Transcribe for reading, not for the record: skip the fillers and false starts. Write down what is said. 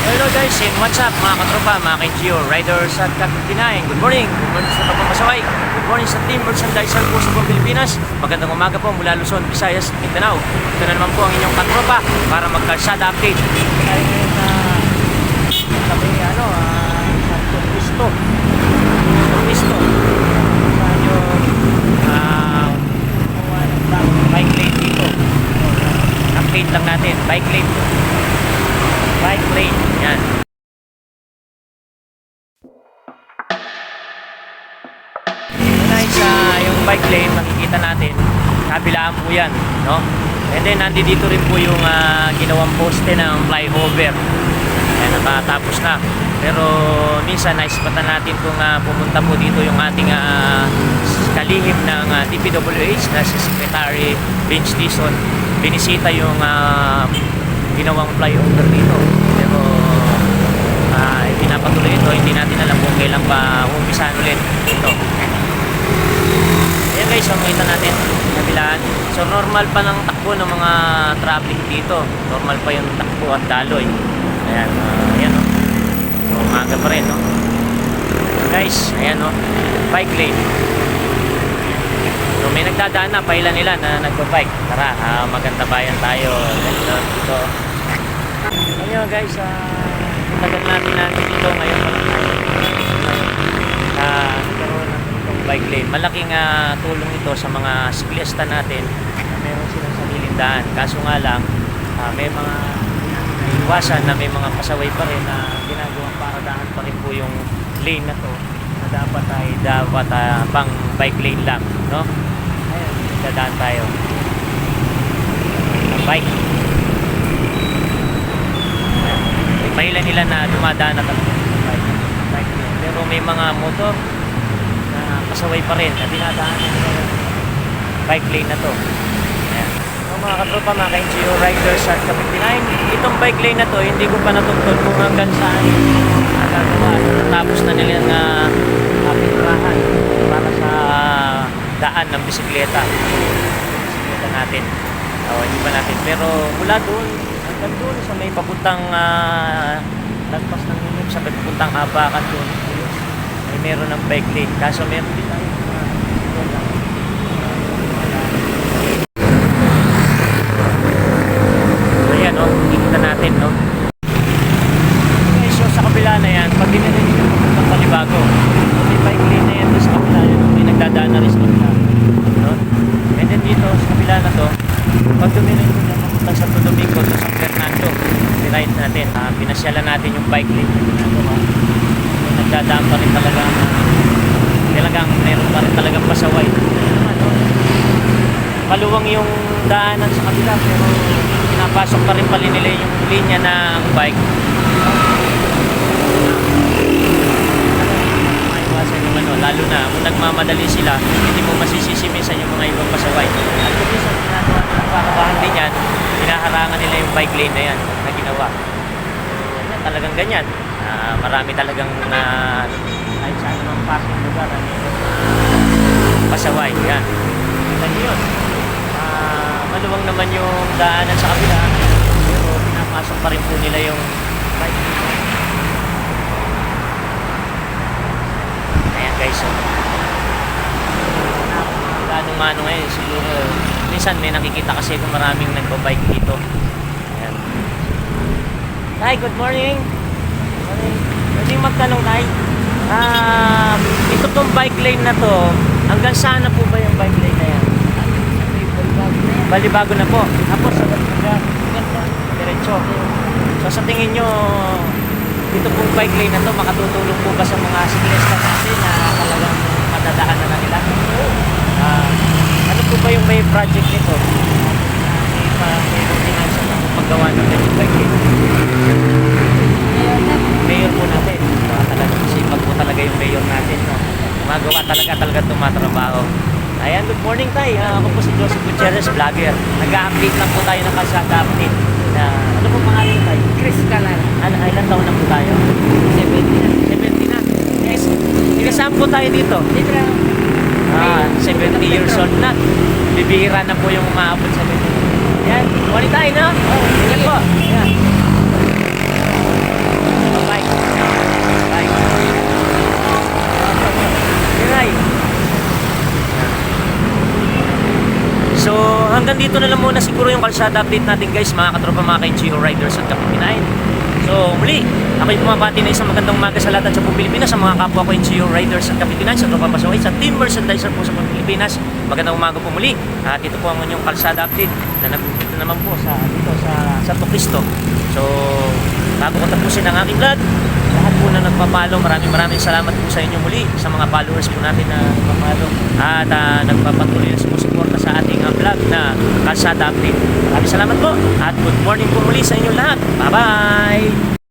Hello guys, and what's up mga katropa, mga ka-NGO, riders at kakintinahin. Good morning sa kapapasaway. Good morning sa team merchandiser po sa buong Pilipinas. Magandang umaga po mula Luzon, Visayas, Mindanao. Ito na naman po ang inyong katropa para mag-kalsada update. Tayo ngayon sa sabi Santo Cristo. Saan yung bike lane dito. Update lang natin, bike lane. Bike lane, yan. Guys, yung bike lane, makikita natin, kabilaan po yan, no? And then, nandito rin po yung ginawang poste ng flyover. Yan, nakatapos na. Pero, minsan, naispatan natin kung pumunta po dito yung ating kalihim ng DPWH na si Secretary Vince Dizon. Binisita yung ginawang flyover dito, pero pinapatuloy ito. Hindi natin alam kung kailan pa umpisahan ulit ito. Ayan guys, so makita natin kabilaan. So normal pa ng takbo ng mga traffic dito, normal pa yung takbo at daloy. Ayan, ayan o. So umaga pa rin, no? So guys, ayan o, bike lane. So may nagdadaan na, pailan nila na nagbabike. Tara, maganda bayan tayo. Ganito dito. Ayun guys, tagal natin dito ngayon pa lang nagkaroon ng itong bike lane. Malaking tulong ito sa mga siklista natin na meron silang sariling daan. Kaso nga lang, may mga iwasan na may mga pasaway pa rin na ginagawang paradahan pa rin po yung lane na to na dapat pang bike lane lang, no? Ayun, dadaan tayo. Bike. Pahilan nila na dumadaan na talaga bike lane. Pero may mga motor na pasaway pa rin na dinadaan ng bike lane na to. Ayan. So, mga katropa, mga ka-NGO riders at kapitinahin, itong bike lane na to, hindi ko pa natugtog kung hanggang saan nagagawa. Tapos na nila ng pinurahan para sa daan ng bisikleta. Bisikleta natin. Hindi pa natin. Pero mula doon, hanggang doon sa may papuntang lagpas ng Nunib, sa may papuntang Abacan doon, ay meron ng bike lane. Kaso meron din tayo so yan, no? Kikita natin, no? Okay, so sa kabila na yan, pag dinalin nyo papuntang Palibago, may bike lane na yan doon sa kabila, may nagdadaan na rin sa kabila, no? And then dito sa kabila na to, pag dumirin ko na papuntang Santo Domingo to San Fernando, ride natin, pinasyalan natin yung bike lane na ginagawa. Nagdadaan pa rin talagang meron pa rin talagang pasaway. Maluwang yung daanan sa kabila, pero pinapasok pa rin pala nila yung linya ng bike. Maiwasan yung lalo na kung nagmamadali sila, hindi mo masisisimisan yung mga ibang pasaway. At kung minsan ginagawa ng pakabahan din yan, hinaharangan nila yung bike lane na yan na ginawa. So, talagang ganyan. Marami talagang kahit saan namang parking lugar pasaway. Yan. Kita nyo yun. Maluwang naman yung daanan sa kabila, pero pinapasok pa rin po nila yung bike lane. Ayan guys. Ganong mano ngayon siguro. Minsan may nakikita kasi kung maraming nagbabike dito. Ayan. Tay, good morning. Good morning. Pwede magtanong, Tay. Ito pong bike lane na to, hanggang saan na po ba yung bike lane na yan? Balibago na po. Tapos sa diretso. So sa tingin nyo, ito pong bike lane na to, makatutulong po ba sa mga siklista natin na talagang madadaanan na nila? Ano po ba yung may project nito? May ordinansa na paggawa ng ganyan bike lane? Mayor po natin. Talagang sipag po talaga yung mayor natin. Gumagawa talaga tumatrabaho. Ayan, good morning Tay. Ako po si Joseph Gutierrez, vlogger. Nag-update lang po tayo ng kalsada update. Ano po pangalan Tay? Chris Calar. Ilan taon na po tayo? 70 na. 70 na. Yes. Saan po tayo dito? Dito lang. 70 years old na. Bibihira na po yung umaabot sa 70. Yan, morning tayo, no? Ingat po. Yan. hanggang dito na lang muna siguro yung kalsada update natin guys, mga katropa, mga ka-NGO riders at kapitinahin. So muli, ako'y pumapati na isang magandang umaga sa lahat sa buong Pilipinas, sa mga kapwa ko NGO riders at kapitinahin, sa Tropa Pasaway, sa Team Merchandiser po sa buong Pilipinas. Magandang umaga po muli. At ito po ang inyong kalsada update na nagpunta naman po sa Santo Cristo. So bago ko tapusin ang aking vlog, lahat po na nagpapalo, maraming salamat po sa inyo muli, sa mga followers po natin na nagpapalo at nagpapatuloy na sumusuporta sa ating vlog na kalsada update. Maraming salamat po at good morning po muli sa inyo lahat. Bye bye!